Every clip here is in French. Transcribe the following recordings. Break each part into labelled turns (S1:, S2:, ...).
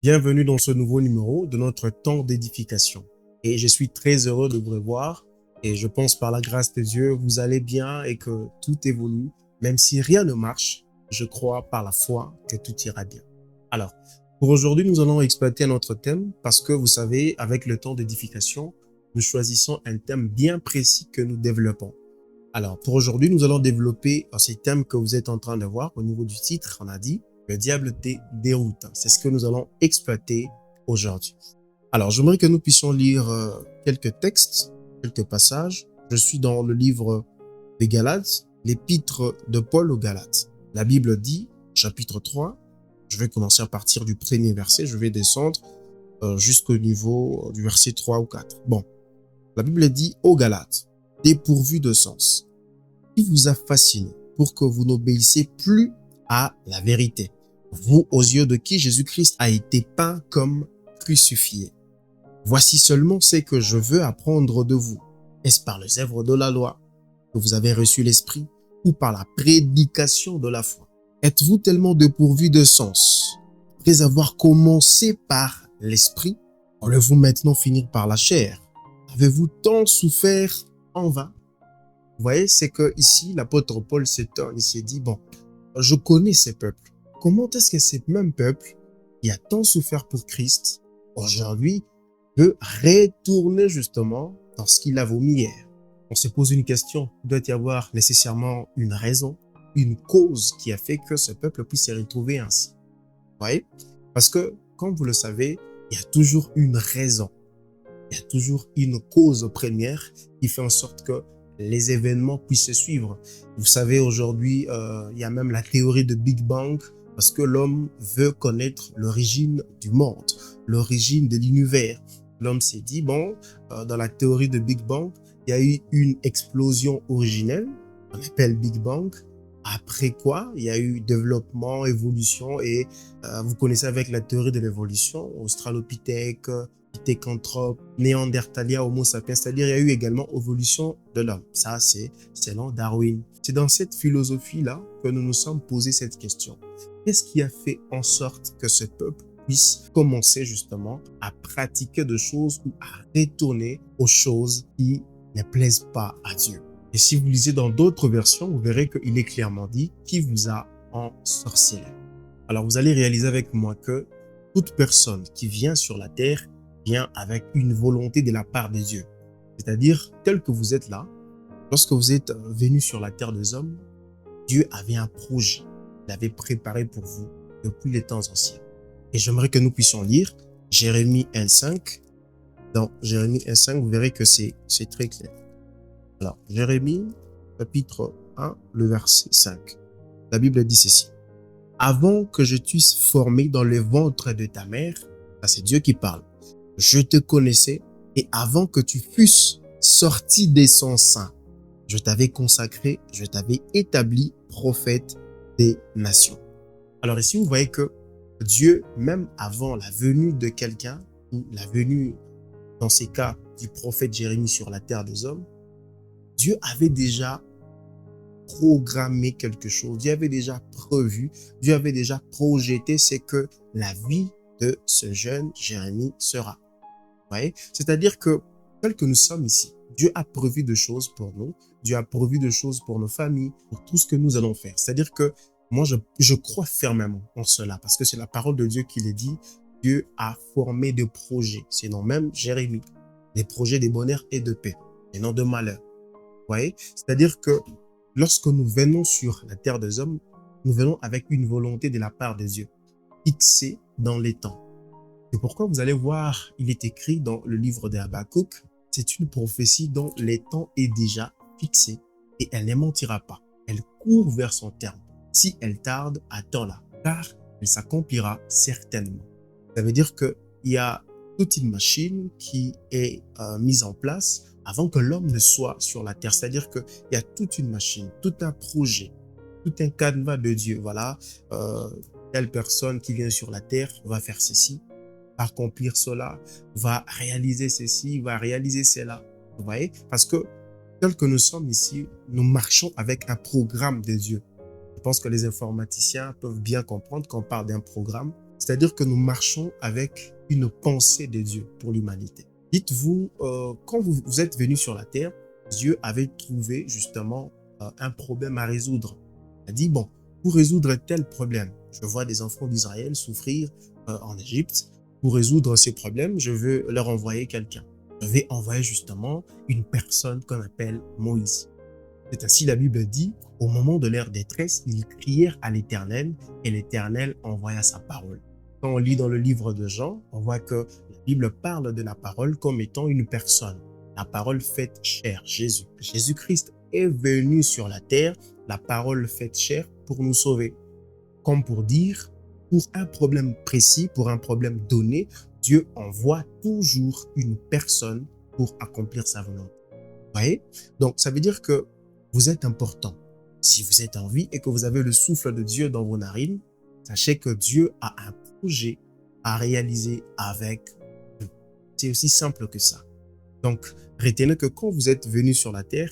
S1: Bienvenue dans ce nouveau numéro de notre temps d'édification. Et je suis très heureux de vous revoir et je pense par la grâce de Dieu, vous allez bien et que tout évolue. Même si rien ne marche, je crois par la foi que tout ira bien. Alors, pour aujourd'hui, nous allons exploiter notre thème parce que vous savez, avec le temps d'édification, nous choisissons un thème bien précis que nous développons. Alors, pour aujourd'hui, nous allons développer ces thèmes que vous êtes en train de voir au niveau du titre. On a dit, le diable te déroute. C'est ce que nous allons exploiter aujourd'hui. Alors, j'aimerais que nous puissions lire quelques textes, quelques passages. Je suis dans le livre des Galates, l'épître de Paul aux Galates. La Bible dit, chapitre 3, je vais commencer à partir du premier verset, je vais descendre jusqu'au niveau du verset 3 ou 4. Bon, la Bible dit aux Galates, dépourvu de sens, qui vous a fasciné pour que vous n'obéissiez plus à la vérité, vous aux yeux de qui Jésus-Christ a été peint comme crucifié. Voici seulement ce que je veux apprendre de vous. Est-ce par les œuvres de la loi que vous avez reçu l'Esprit ou par la prédication de la foi? Êtes-vous tellement dépourvu de sens? Après avoir commencé par l'Esprit, allez-vous maintenant finir par la chair? Avez-vous tant souffert en vain? Vous voyez, c'est que ici, l'apôtre Paul s'étonne, il s'est dit, bon, je connais ces peuples. Comment est-ce que ces mêmes peuples qui a tant souffert pour Christ, aujourd'hui, peut retourner justement dans ce qu'il a vomi hier? On se pose une question, il doit y avoir nécessairement une raison, une cause qui a fait que ce peuple puisse se retrouver ainsi. Vous voyez? Parce que, comme vous le savez, il y a toujours une raison. Il y a toujours une cause première qui fait en sorte que les événements puissent se suivre. Vous savez, aujourd'hui, il y a même la théorie de Big Bang parce que l'homme veut connaître l'origine du monde, l'origine de l'univers. L'homme s'est dit, bon, dans la théorie de Big Bang, il y a eu une explosion originelle, on appelle Big Bang. Après quoi, il y a eu développement, évolution et vous connaissez avec la théorie de l'évolution, Australopithèque, Pithecanthrope, Néandertalien, Homo sapiens, c'est-à-dire il y a eu également évolution de l'homme. Ça, c'est selon Darwin. C'est dans cette philosophie-là que nous nous sommes posé cette question. Qu'est-ce qui a fait en sorte que ce peuple puisse commencer justement à pratiquer des choses ou à retourner aux choses qui ne plaisent pas à Dieu? Et si vous lisez dans d'autres versions, vous verrez qu'il est clairement dit qui vous a ensorcelé. Alors vous allez réaliser avec moi que toute personne qui vient sur la terre vient avec une volonté de la part de Dieu. C'est-à-dire, tel que vous êtes là, lorsque vous êtes venu sur la terre des hommes, Dieu avait un projet. Il avait préparé pour vous depuis les temps anciens. Et j'aimerais que nous puissions lire Jérémie 1.5. Dans Jérémie 1.5, vous verrez que c'est très clair. Alors, Jérémie, chapitre 1, le verset 5. La Bible dit ceci. Avant que je t'eusse formé dans le ventre de ta mère, ça c'est Dieu qui parle, je te connaissais et avant que tu fusses sorti des son sein, je t'avais consacré, je t'avais établi prophète des nations. Alors ici, vous voyez que Dieu, même avant la venue de quelqu'un, ou la venue, dans ces cas, du prophète Jérémie sur la terre des hommes, Dieu avait déjà programmé quelque chose, Dieu avait déjà prévu, Dieu avait déjà projeté ce que la vie de ce jeune Jérémie sera. Vous voyez? C'est-à-dire que, tel que nous sommes ici, Dieu a prévu de choses pour nous, Dieu a prévu de choses pour nos familles, pour tout ce que nous allons faire. C'est-à-dire que moi, je crois fermement en cela, parce que c'est la parole de Dieu qui le dit. Dieu a formé des projets, sinon même Jérémie, des projets de bonheur et de paix, et non de malheur. Vous voyez? C'est-à-dire que lorsque nous venons sur la terre des hommes, nous venons avec une volonté de la part de Dieu, fixée dans les temps. C'est pourquoi vous allez voir, il est écrit dans le livre de Habakkuk, c'est une prophétie dont les temps est déjà fixé et elle ne mentira pas. Elle court vers son terme. Si elle tarde, attends-la, car elle s'accomplira certainement. Ça veut dire qu'il y a toute une machine qui est mise en place avant que l'homme ne soit sur la terre. C'est-à-dire qu'il y a toute une machine, tout un projet, tout un canevas de Dieu. Voilà, telle personne qui vient sur la terre va faire ceci, va accomplir cela, va réaliser ceci, va réaliser cela. Vous voyez? Parce que tel que nous sommes ici, nous marchons avec un programme de Dieu. Je pense que les informaticiens peuvent bien comprendre qu'on parle d'un programme. C'est-à-dire que nous marchons avec une pensée de Dieu pour l'humanité. Dites-vous, quand vous êtes venu sur la terre, Dieu avait trouvé justement un problème à résoudre. Il a dit, bon, pour résoudre tel problème, je vois des enfants d'Israël souffrir en Égypte. Pour résoudre ces problèmes, je veux leur envoyer quelqu'un. Je vais envoyer justement une personne qu'on appelle Moïse. C'est ainsi la Bible dit, au moment de leur détresse, ils crièrent à l'Éternel et l'Éternel envoya sa parole. Quand on lit dans le livre de Jean, on voit que la Bible parle de la parole comme étant une personne. La parole faite chair, Jésus. Jésus-Christ est venu sur la terre, la parole faite chair pour nous sauver. Comme pour dire, pour un problème précis, pour un problème donné, Dieu envoie toujours une personne pour accomplir sa volonté. Vous voyez? Donc, ça veut dire que vous êtes important. Si vous êtes en vie et que vous avez le souffle de Dieu dans vos narines, sachez que Dieu a un projet à réaliser avec vous. C'est aussi simple que ça. Donc, retenez que quand vous êtes venu sur la terre,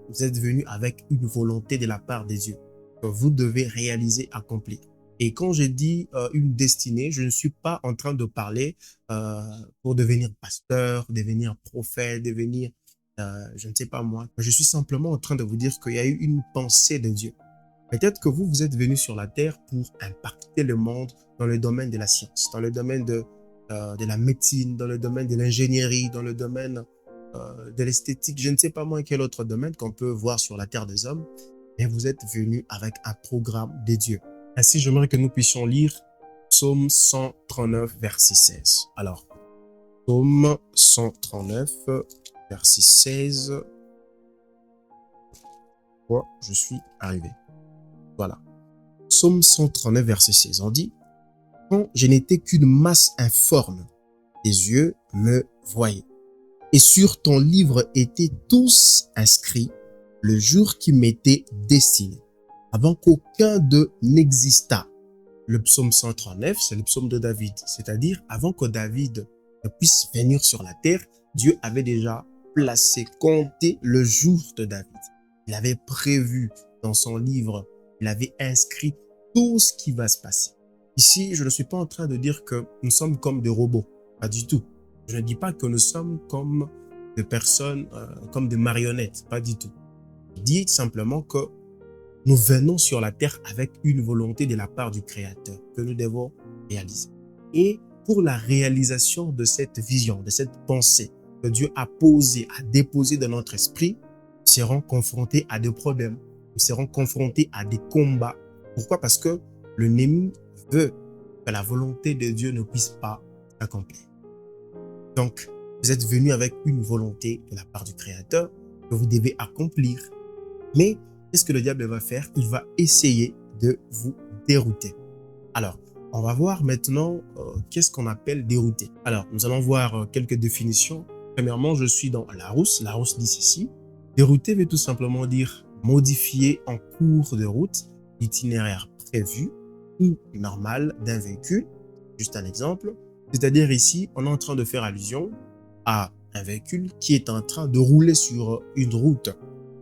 S1: vous êtes venu avec une volonté de la part des dieux que vous devez réaliser, accomplir. Et quand je dis une destinée, je ne suis pas en train de parler pour devenir pasteur, devenir prophète, devenir, je ne sais pas moi. Je suis simplement en train de vous dire qu'il y a eu une pensée de Dieu. Peut-être que vous êtes venu sur la terre pour impacter le monde dans le domaine de la science, dans le domaine de la médecine, dans le domaine de l'ingénierie, dans le domaine de l'esthétique, je ne sais pas moi quel autre domaine qu'on peut voir sur la terre des hommes, mais vous êtes venu avec un programme de Dieu. Ainsi, j'aimerais que nous puissions lire Psaume 139, verset 16. Alors, Psaume 139, verset 16. Oh, je suis arrivé. Voilà. Psaume 139, verset 16. On dit, « Quand je n'étais qu'une masse informe, tes yeux me voyaient. Et sur ton livre étaient tous inscrits le jour qui m'était destiné, avant qu'aucun d'eux n'existât. » Le psaume 139, c'est le psaume de David. C'est-à-dire, avant que David ne puisse venir sur la terre, Dieu avait déjà placé, compté le jour de David. Il avait prévu dans son livre, il avait inscrit tout ce qui va se passer. Ici, je ne suis pas en train de dire que nous sommes comme des robots. Pas du tout. Je ne dis pas que nous sommes comme des personnes, comme des marionnettes. Pas du tout. Je dis simplement que nous venons sur la terre avec une volonté de la part du Créateur que nous devons réaliser. Et pour la réalisation de cette vision, de cette pensée que Dieu a posée, a déposée dans notre esprit, nous serons confrontés à des problèmes. Nous serons confrontés à des combats. Pourquoi? Parce que l'ennemi veut que la volonté de Dieu ne puisse pas s'accomplir. Donc, vous êtes venus avec une volonté de la part du Créateur que vous devez accomplir. Mais qu'est-ce que le diable va faire? Il va essayer de vous dérouter. Alors, on va voir maintenant qu'est-ce qu'on appelle dérouter. Alors, nous allons voir quelques définitions. Premièrement, je suis dans Larousse. Larousse dit ceci. Dérouter veut tout simplement dire modifier en cours de route l'itinéraire prévu ou normal d'un véhicule. Juste un exemple. C'est-à-dire ici, on est en train de faire allusion à un véhicule qui est en train de rouler sur une route.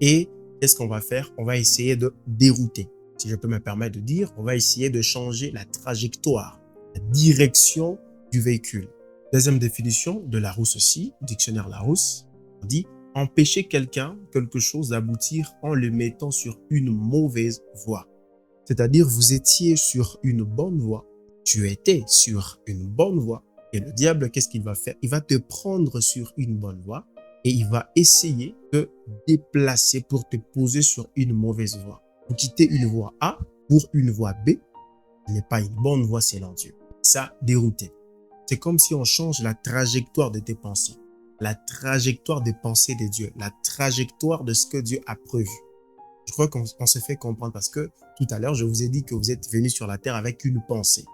S1: Et qu'est-ce qu'on va faire? On va essayer de dérouter. Si je peux me permettre de dire, on va essayer de changer la trajectoire, la direction du véhicule. Deuxième définition de Larousse aussi, dictionnaire Larousse, on dit empêcher quelqu'un, quelque chose d'aboutir en le mettant sur une mauvaise voie. C'est-à-dire vous étiez sur une bonne voie, tu étais sur une bonne voie et le diable, qu'est-ce qu'il va faire? Il va te prendre sur une bonne voie et il va essayer de te déplacer pour te poser sur une mauvaise voie. Vous quittez une voie A pour une voie B, ce n'est pas une bonne voie selon Dieu. Ça, dérouté. C'est comme si on change la trajectoire de tes pensées, la trajectoire des pensées de Dieu, la trajectoire de ce que Dieu a prévu. Je crois qu'on se fait comprendre parce que tout à l'heure, je vous ai dit que vous êtes venus sur la terre avec une pensée.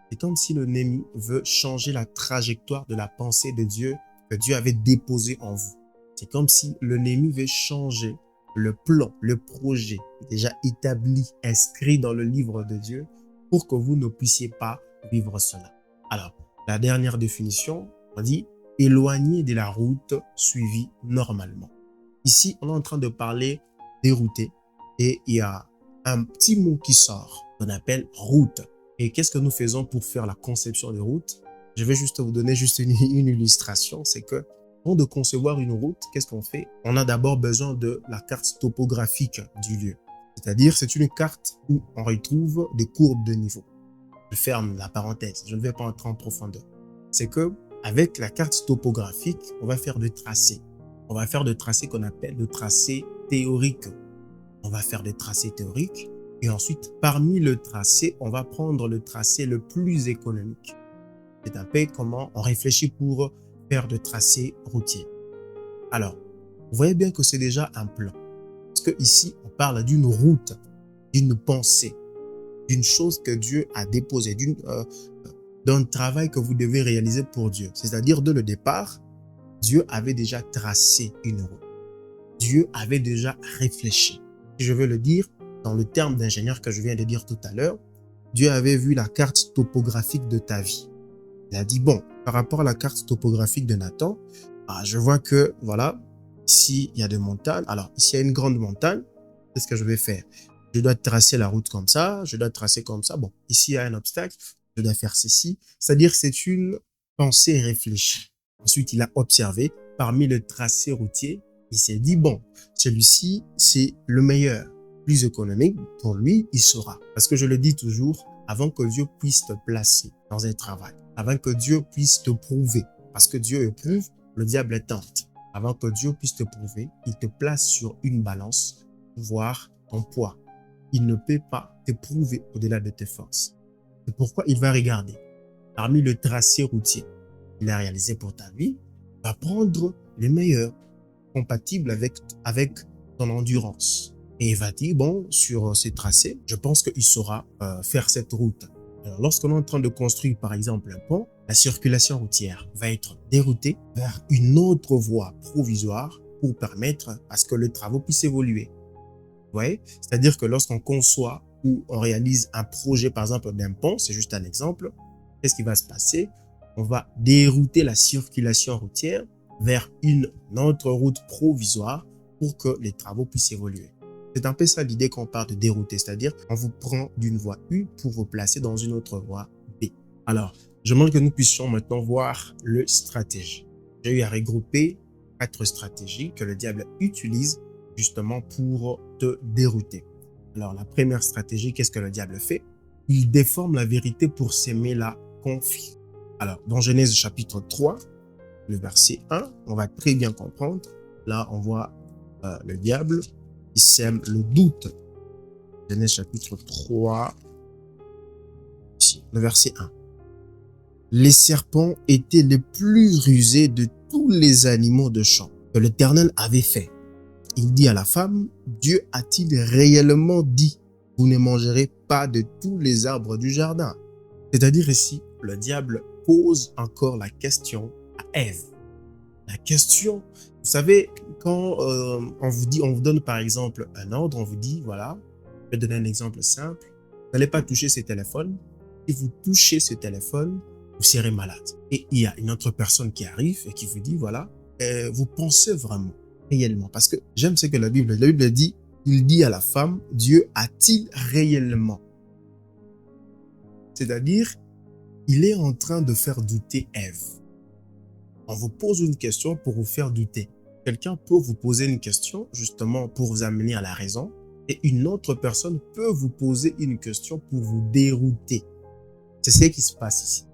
S1: C'est comme si l'ennemi veut changer la trajectoire de la pensée de Dieu que Dieu avait déposée en vous. C'est comme si l'ennemi veut changer le plan, le projet déjà établi, inscrit dans le livre de Dieu pour que vous ne puissiez pas vivre cela. Alors, la dernière définition, on dit éloigner de la route suivie normalement. Ici, on est en train de parler dérouté et il y a un petit mot qui sort qu'on appelle route. Et qu'est-ce que nous faisons pour faire la conception de route? Je vais juste vous donner juste une illustration. C'est que avant de concevoir une route, qu'est-ce qu'on fait? On a d'abord besoin de la carte topographique du lieu. C'est-à-dire, c'est une carte où on retrouve des courbes de niveau. Je ferme la parenthèse, je ne vais pas entrer en profondeur. C'est que avec la carte topographique, on va faire des tracés. On va faire des tracés qu'on appelle des tracés théoriques. On va faire des tracés théoriques et ensuite, parmi le tracé, on va prendre le tracé le plus économique. C'est un peu comment on réfléchit pour faire de tracés routiers. Alors, vous voyez bien que c'est déjà un plan. Parce que ici, on parle d'une route, d'une pensée, d'une chose que Dieu a déposée, d'un travail que vous devez réaliser pour Dieu. C'est-à-dire, dès le départ, Dieu avait déjà tracé une route. Dieu avait déjà réfléchi. Si je veux le dire, dans le terme d'ingénieur que je viens de dire tout à l'heure, Dieu avait vu la carte topographique de ta vie. Il a dit, bon, par rapport à la carte topographique de Nathan, je vois que, voilà, ici, il y a des montagnes. Alors, ici, il y a une grande montagne. Qu'est-ce que je vais faire? Je dois tracer la route comme ça, je dois tracer comme ça. Bon, ici, il y a un obstacle, je dois faire ceci. C'est-à-dire, c'est une pensée réfléchie. Ensuite, il a observé parmi le tracé routier. Il s'est dit, bon, celui-ci, c'est le meilleur, plus économique. Pour lui, il saura. Parce que je le dis toujours, avant que Dieu puisse te placer dans un travail, avant que Dieu puisse te prouver, parce que Dieu éprouve, le diable tente. Avant que Dieu puisse te prouver, il te place sur une balance pour voir ton poids. Il ne peut pas t'éprouver au-delà de tes forces. C'est pourquoi il va regarder. Parmi le tracé routier qu'il a réalisé pour ta vie, il va prendre les meilleurs, compatibles avec ton endurance. Et il va dire, bon, sur ces tracés, je pense qu'il saura faire cette route. Alors, lorsqu'on est en train de construire, par exemple, un pont, la circulation routière va être déroutée vers une autre voie provisoire pour permettre à ce que le travaux puisse évoluer. Vous voyez? C'est-à-dire que lorsqu'on conçoit ou on réalise un projet, par exemple, d'un pont, c'est juste un exemple, qu'est-ce qui va se passer? On va dérouter la circulation routière vers une autre route provisoire pour que les travaux puissent évoluer. C'est un peu ça l'idée qu'on parle de dérouter, c'est-à-dire on vous prend d'une voie U pour vous placer dans une autre voie B. Alors, je demande que nous puissions maintenant voir le stratégie. J'ai eu à regrouper 4 stratégies que le diable utilise justement pour te dérouter. Alors, la première stratégie, qu'est-ce que le diable fait? Il déforme la vérité pour s'aimer la confiance. Alors, dans Genèse chapitre 3, le verset 1, on va très bien comprendre. Là, on voit le diable qui sème le doute. Genèse chapitre 3, ici, le verset 1. Les serpents étaient les plus rusés de tous les animaux de champ que l'Éternel avait fait. Il dit à la femme, Dieu a-t-il réellement dit, vous ne mangerez pas de tous les arbres du jardin? C'est-à-dire ici, le diable pose encore la question à Ève. La question, vous savez, quand on vous donne par exemple un ordre, on vous dit, voilà, je vais donner un exemple simple, vous n'allez pas toucher ce téléphone. Si vous touchez ce téléphone, vous serez malade. Et il y a une autre personne qui arrive et qui vous dit, voilà, vous pensez vraiment, réellement, parce que j'aime ce que la Bible dit, il dit à la femme, Dieu a-t-il réellement? C'est-à-dire, il est en train de faire douter Ève. On vous pose une question pour vous faire douter. Quelqu'un peut vous poser une question justement pour vous amener à la raison et une autre personne peut vous poser une question pour vous dérouter. C'est ce qui se passe ici.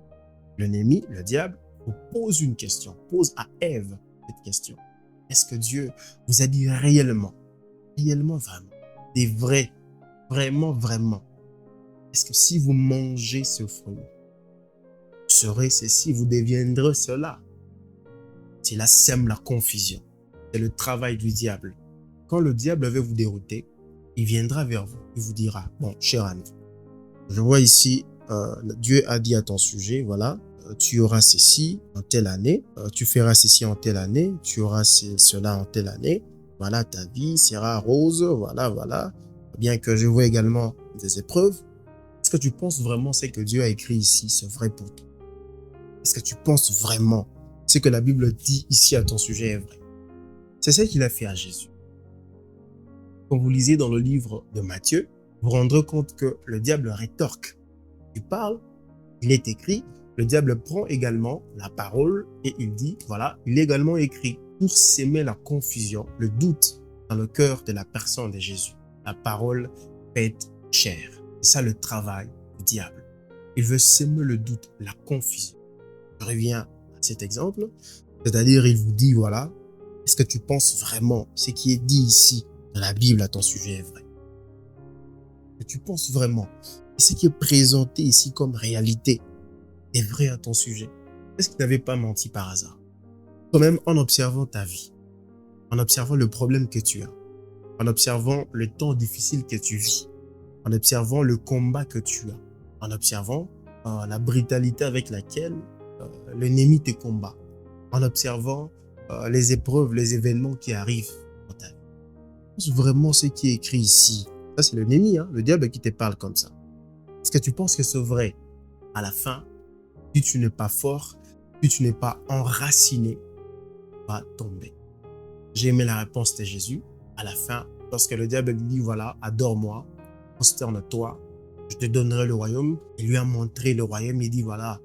S1: L'ennemi, le diable, vous pose une question, pose à Ève cette question. Est-ce que Dieu vous a dit réellement, réellement, vraiment, des vrais, vraiment, vraiment? Est-ce que si vous mangez ce fruit, vous serez ceci, vous deviendrez cela? Cela sème la confusion. C'est le travail du diable. Quand le diable veut vous dérouter, il viendra vers vous. Il vous dira, bon, cher ami, je vois ici, Dieu a dit à ton sujet, voilà, tu auras ceci en telle année, tu feras ceci en telle année, tu auras cela en telle année, voilà, ta vie sera rose, voilà, voilà. Bien que je vois également des épreuves, est-ce que tu penses vraiment ce que Dieu a écrit ici, c'est vrai pour toi? Est-ce que tu penses vraiment ce que la Bible dit ici à ton sujet est vrai? C'est ce qu'il a fait à Jésus. Quand vous lisez dans le livre de Matthieu, vous vous rendrez compte que le diable rétorque. tu parles, il est écrit. Le diable prend également la parole et il dit, voilà, il est également écrit pour s'aimer la confusion, le doute dans le cœur de la personne de Jésus. La parole faite chair. C'est ça le travail du diable. Il veut s'aimer le doute, la confusion. Je reviens à cet exemple. C'est-à-dire, il vous dit, voilà, est-ce que tu penses vraiment ce qui est dit ici dans la Bible à ton sujet est vrai? Est-ce que tu penses vraiment que ce qui est présenté ici comme réalité est vrai à ton sujet? Est-ce qu'il n'avait pas menti par hasard? Quand même, en observant ta vie, en observant le problème que tu as, en observant le temps difficile que tu vis, en observant le combat que tu as, en observant la brutalité avec laquelle l'ennemi te combat, en observant les épreuves, les événements qui arrivent dans ta vie. Pense vraiment ce qui est écrit ici. Ça, c'est l'ennemi, le diable qui te parle comme ça. Est-ce que tu penses que c'est vrai? À la fin, si tu n'es pas fort, si tu n'es pas enraciné, tu vas tomber. J'ai aimé la réponse de Jésus. À la fin, lorsque le diable lui dit, voilà, adore-moi, prosterne-toi, je te donnerai le royaume. Il lui a montré le royaume. Il dit, voilà,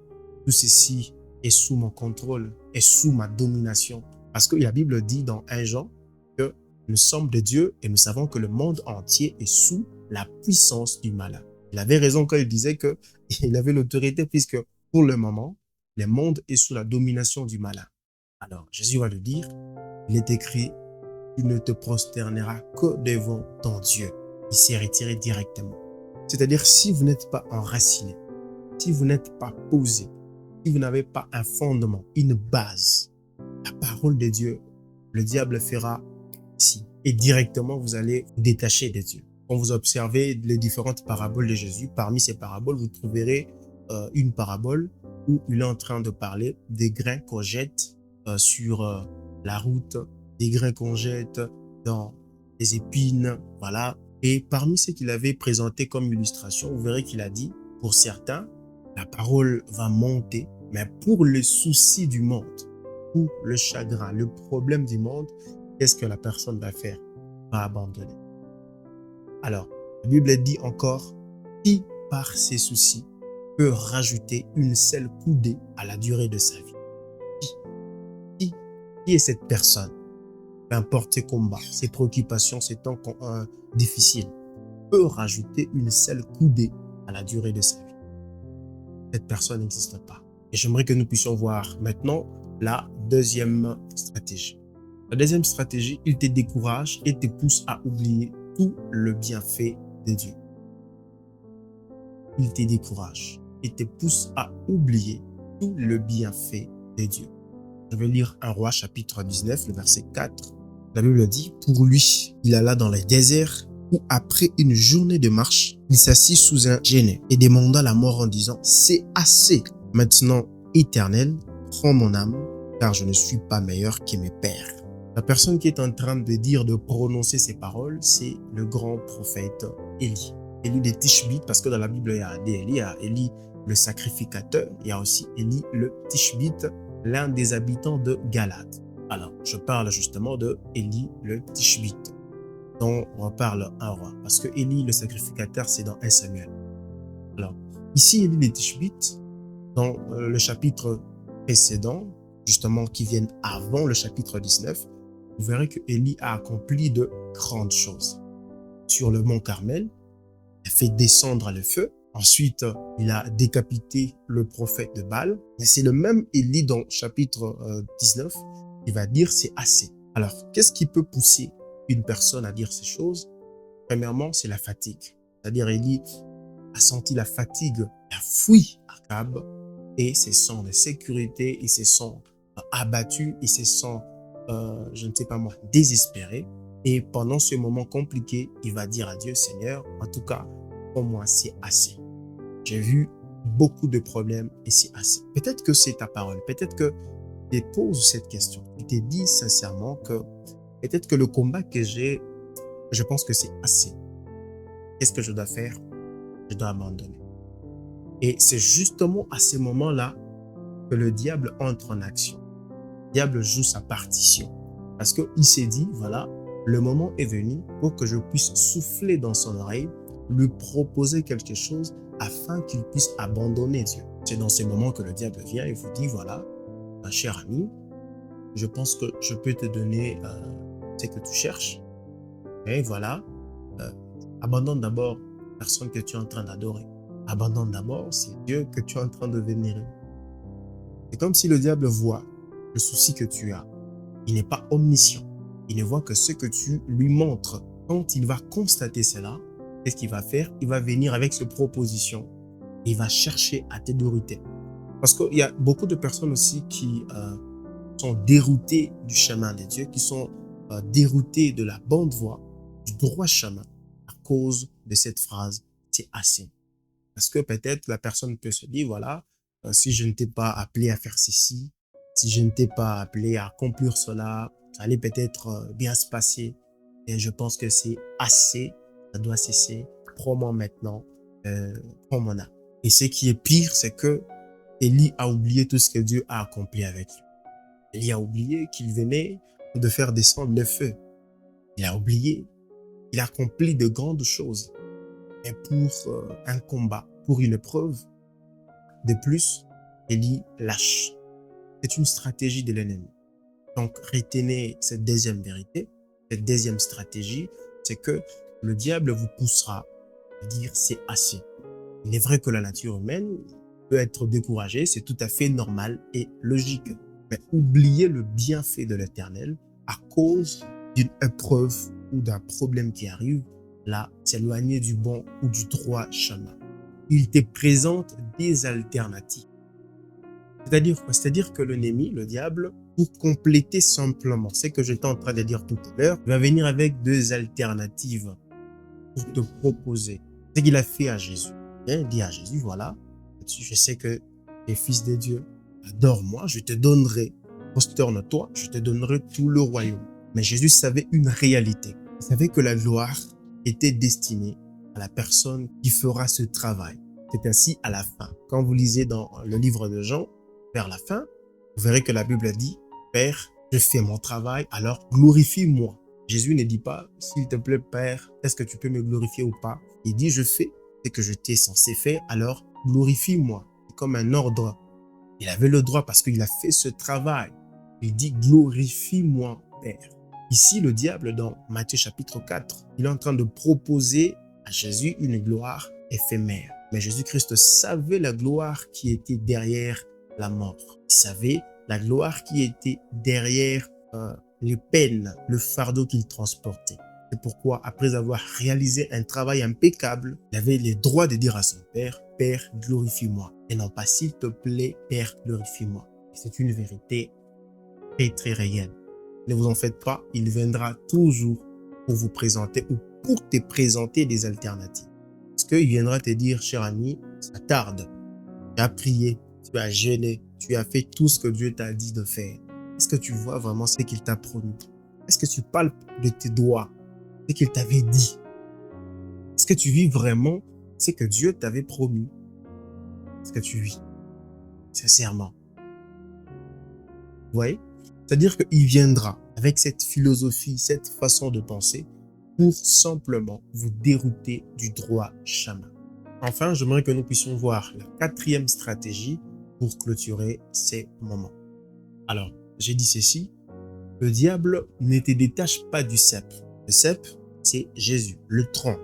S1: tout ceci est sous mon contrôle, est sous ma domination. Parce que la Bible dit dans 1 Jean que nous sommes de Dieu et nous savons que le monde entier est sous la puissance du malin. Il avait raison quand il disait qu'il avait l'autorité puisque pour le moment, le monde est sous la domination du malin. Alors, Jésus va le dire, il est écrit, tu ne te prosterneras que devant ton Dieu. Il s'est retiré directement. C'est-à-dire, si vous n'êtes pas enraciné, si vous n'êtes pas posé, si vous n'avez pas un fondement, une base, la parole de Dieu, le diable fera ici. Et directement, vous allez vous détacher de Dieu. Quand vous observez les différentes paraboles de Jésus, parmi ces paraboles, vous trouverez une parabole où il est en train de parler des grains qu'on jette sur la route, des grains qu'on jette dans les épines, voilà. Et parmi ce qu'il avait présenté comme illustration, vous verrez qu'il a dit, pour certains, la parole va monter, mais pour le souci du monde, pour le chagrin, le problème du monde, qu'est-ce que la personne va faire? Va abandonner. Alors, la Bible dit encore, qui par ses soucis peut rajouter une seule coudée à la durée de sa vie? Qui est cette personne? Peu importe ses combats, ses préoccupations, ses temps difficiles, peut rajouter une seule coudée à la durée de sa vie. Cette personne n'existe pas. Et j'aimerais que nous puissions voir maintenant la deuxième stratégie. La deuxième stratégie, il te décourage et te pousse à oublier tout le bienfait de Dieu. Il te décourage et te pousse à oublier tout le bienfait de Dieu. Je vais lire 1 Roi chapitre 19, le verset 4. La Bible dit, pour lui, il alla dans le désert où après une journée de marche, il s'assit sous un genêt et demanda la mort en disant, c'est assez. Maintenant, Éternel, prends mon âme, car je ne suis pas meilleur que mes pères. La personne qui est en train de dire, de prononcer ces paroles, c'est le grand prophète Élie. Élie de Tishbite, parce que dans la Bible, il y a des Élie, il y a Élie le sacrificateur, il y a aussi Élie le Tishbite, l'un des habitants de Galade. Alors, je parle justement de Élie le Tishbite, dont on parle un roi, parce que Élie le sacrificateur, c'est dans 1 Samuel. Alors, ici, Élie le Tishbite, dans le chapitre précédent, justement qui viennent avant le chapitre 19, vous verrez que Élie a accompli de grandes choses. Sur le mont Carmel, il a fait descendre le feu. Ensuite, il a décapité le prophète de Baal. Et c'est le même Élie dans chapitre 19 qui va dire c'est assez. Alors, qu'est-ce qui peut pousser une personne à dire ces choses? Premièrement, c'est la fatigue. C'est-à-dire Élie a senti la fatigue, il a fui Akab et se sent de sécurité, il se sent abattu, il se sent, je ne sais pas moi, désespéré. Et pendant ce moment compliqué, il va dire à Dieu, Seigneur, en tout cas, pour moi, c'est assez. J'ai vu beaucoup de problèmes et c'est assez. Peut-être que c'est ta parole. Peut-être que tu te poses cette question. Tu te dis sincèrement que peut-être que le combat que j'ai, je pense que c'est assez. Qu'est-ce que je dois faire? Je dois abandonner. Et c'est justement à ces moments-là que le diable entre en action. Le diable joue sa partition. Parce qu'il s'est dit, voilà, le moment est venu pour que je puisse souffler dans son oreille, lui proposer quelque chose afin qu'il puisse abandonner Dieu. C'est dans ces moments que le diable vient et vous dit, voilà, ma cher ami, je pense que je peux te donner ce que tu cherches. Et voilà, euh, abandonne d'abord la personne que tu es en train d'adorer. Abandonne d'abord, c'est Dieu que tu es en train de vénérer. C'est comme si le diable voit le souci que tu as. Il n'est pas omniscient. Il ne voit que ce que tu lui montres. Quand il va constater cela, qu'est-ce qu'il va faire? Il va venir avec ses propositions. Il va chercher à te dérouter. Parce qu'il y a beaucoup de personnes aussi qui sont déroutées du chemin de Dieu, qui sont déroutées de la bonne voie, du droit chemin, à cause de cette phrase, c'est assez. Parce que peut-être la personne peut se dire, voilà, si je ne t'ai pas appelé à faire ceci, si je ne t'ai pas appelé à accomplir cela, ça allait peut-être bien se passer. Et je pense que c'est assez, ça doit cesser. Prends-moi maintenant, prends mon âme. Et ce qui est pire, c'est que Élie a oublié tout ce que Dieu a accompli avec lui. Élie a oublié qu'il venait de faire descendre le feu. Il a oublié qu'il a accompli de grandes choses. Et pour un combat, pour une épreuve, de plus, Élie lâche. C'est une stratégie de l'ennemi. Donc, retenez cette deuxième vérité, cette deuxième stratégie, c'est que le diable vous poussera à dire c'est assez. Il est vrai que la nature humaine peut être découragée, c'est tout à fait normal et logique. Mais oubliez le bienfait de l'Éternel à cause d'une épreuve ou d'un problème qui arrive, là, s'éloigner du bon ou du droit chemin. Il te présente des alternatives. C'est-à-dire quoi? C'est-à-dire que l'ennemi, le diable, pour compléter simplement ce que j'étais en train de dire tout à l'heure, va venir avec deux alternatives pour te proposer. Ce qu'il a fait à Jésus. Il dit à Jésus, voilà, je sais que tu es fils de Dieu, adore-moi, je te donnerai, prosterne-toi, je te donnerai tout le royaume. Mais Jésus savait une réalité. Il savait que la gloire était destinée à la personne qui fera ce travail. C'est ainsi à la fin. Quand vous lisez dans le livre de Jean, vers la fin, vous verrez que la Bible dit, Père, je fais mon travail, alors glorifie-moi. Jésus ne dit pas, s'il te plaît, Père, est-ce que tu peux me glorifier ou pas? Il dit, je fais ce que je t'ai censé faire, alors glorifie-moi. C'est comme un ordre. Il avait le droit parce qu'il a fait ce travail. Il dit, glorifie-moi, Père. Ici, le diable, dans Matthieu chapitre 4, il est en train de proposer à Jésus une gloire éphémère. Mais Jésus-Christ savait la gloire qui était derrière la mort. Il savait la gloire qui était derrière les peines, le fardeau qu'il transportait. C'est pourquoi, après avoir réalisé un travail impeccable, il avait le droit de dire à son Père, Père, glorifie-moi. Et non pas, s'il te plaît, Père, glorifie-moi. C'est une vérité très, très réelle. Ne vous en faites pas, il viendra toujours pour vous présenter ou pour te présenter des alternatives. Parce qu'il viendra te dire, cher ami, ça tarde. Tu as prié, tu as jeûné, tu as fait tout ce que Dieu t'a dit de faire. Est-ce que tu vois vraiment ce qu'il t'a promis? Est-ce que tu parles de tes doigts, ce qu'il t'avait dit? Est-ce que tu vis vraiment ce que Dieu t'avait promis? Est-ce que tu vis sincèrement? Vous voyez? C'est-à-dire qu'il viendra avec cette philosophie, cette façon de penser pour simplement vous dérouter du droit chemin. Enfin, j'aimerais que nous puissions voir la quatrième stratégie pour clôturer ces moments. Alors, j'ai dit ceci, le diable ne te détache pas du cep. Le cep, c'est Jésus, le tronc.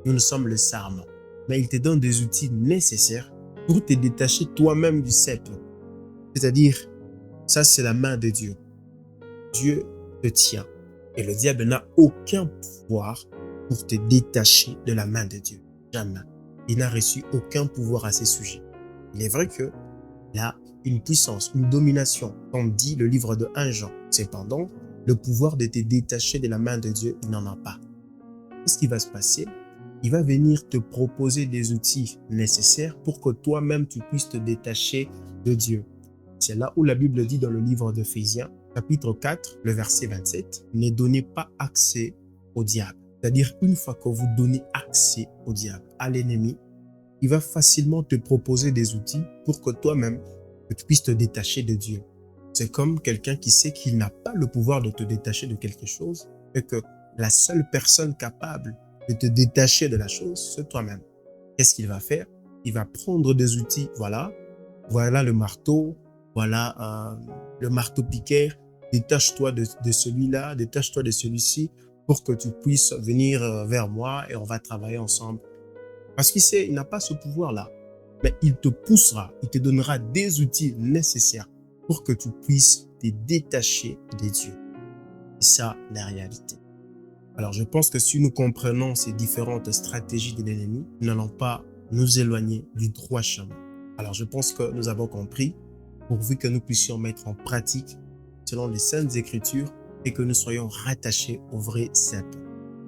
S1: Nous sommes le sarment. Mais il te donne des outils nécessaires pour te détacher toi-même du cep. C'est-à-dire, ça c'est la main de Dieu. Dieu te tient. Et le diable n'a aucun pouvoir pour te détacher de la main de Dieu. Jamais. Il n'a reçu aucun pouvoir à ces sujets. Il est vrai qu'il a une puissance, une domination, comme dit le livre de 1 Jean. Cependant, le pouvoir de te détacher de la main de Dieu, il n'en a pas. Qu'est-ce qui va se passer? Il va venir te proposer des outils nécessaires pour que toi-même tu puisses te détacher de Dieu. C'est là où la Bible dit dans le livre d'Éphésiens, chapitre 4, le verset 27, « Ne donnez pas accès au diable ». C'est-à-dire, une fois que vous donnez accès au diable, à l'ennemi, il va facilement te proposer des outils pour que toi-même, tu puisses te détacher de Dieu. C'est comme quelqu'un qui sait qu'il n'a pas le pouvoir de te détacher de quelque chose et que la seule personne capable de te détacher de la chose, c'est toi-même. Qu'est-ce qu'il va faire? Il va prendre des outils, voilà le marteau, voilà le marteau-piqueur. Détache-toi de celui-là, détache-toi de celui-ci pour que tu puisses venir vers moi et on va travailler ensemble. Parce qu'il sait, il n'a pas ce pouvoir-là, mais il te poussera, il te donnera des outils nécessaires pour que tu puisses te détacher des dieux. C'est ça la réalité. Alors je pense que si nous comprenons ces différentes stratégies de l'ennemi, nous n'allons pas nous éloigner du droit chemin. Alors je pense que nous avons compris, pourvu que nous puissions mettre en pratique selon les saintes écritures et que nous soyons rattachés au vrai cep.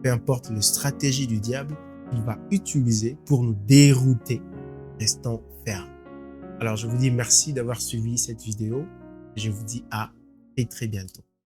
S1: Peu importe la stratégie du diable, il va utiliser pour nous dérouter. Restons fermes. Alors je vous dis merci d'avoir suivi cette vidéo. Je vous dis à très bientôt.